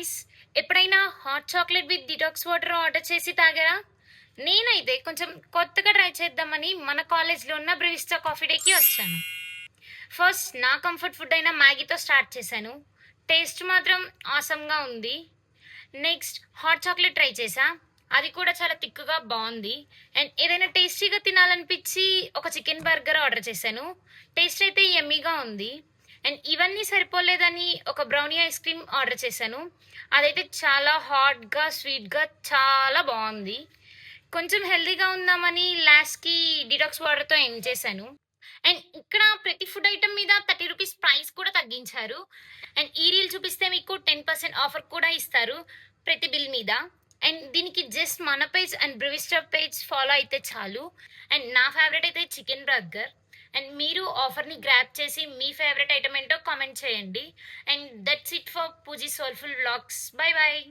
Guys, ఎప్పుడైనా hot chocolate with detox water order చేసి తాగారా? నేనైతే కొంచెం కొత్తగా ట్రై చేద్దామని మన కాలేజ్లో ఉన్న బ్రివిస్టా కాఫీ డేకి వచ్చాను. ఫస్ట్ నా కంఫర్ట్ ఫుడ్ అయిన మ్యాగీతో స్టార్ట్ చేశాను. టేస్ట్ మాత్రం ఆసమ్గా ఉంది. నెక్స్ట్ హాట్ చాక్లెట్ ట్రై చేసా. అది కూడా చాలా తిక్కుగా బాగుంది. అండ్ ఏదైనా టేస్టీగా తినాలనిపించి ఒక చికెన్ బర్గర్ ఆర్డర్ చేశాను. టేస్ట్ అయితే యమ్మీగా ఉంది. అండ్ ఇవన్నీ సరిపోలేదని ఒక బ్రౌనీ ఐస్ క్రీమ్ ఆర్డర్ చేశాను. అదైతే చాలా హాట్గా స్వీట్గా చాలా బాగుంది. కొంచెం హెల్తీగా ఉందామని లాస్ట్కి డిటాక్స్ వాటర్తో ఎండ్ చేశాను. అండ్ ఇక్కడ ప్రతి ఫుడ్ ఐటమ్ మీద 30 రూపీస్ ప్రైస్ కూడా తగ్గించారు. అండ్ ఈ రీల్ చూపిస్తే మీకు 10% ఆఫర్ కూడా ఇస్తారు ప్రతి బిల్ మీద. అండ్ దీనికి జస్ట్ మన పేజ్ అండ్ బ్రివిస్టా పేజ్ ఫాలో అయితే చాలు. అండ్ నా ఫేవరెట్ అయితే చికెన్ బర్గర్. అండ్ మీరు ఆఫర్ని గ్రాప్ చేసి మీ ఫేవరెట్ ఐటమ్ ఏంటో కామెంట్ చేయండి. And that's it for Pooji soulful vlogs. Bye bye.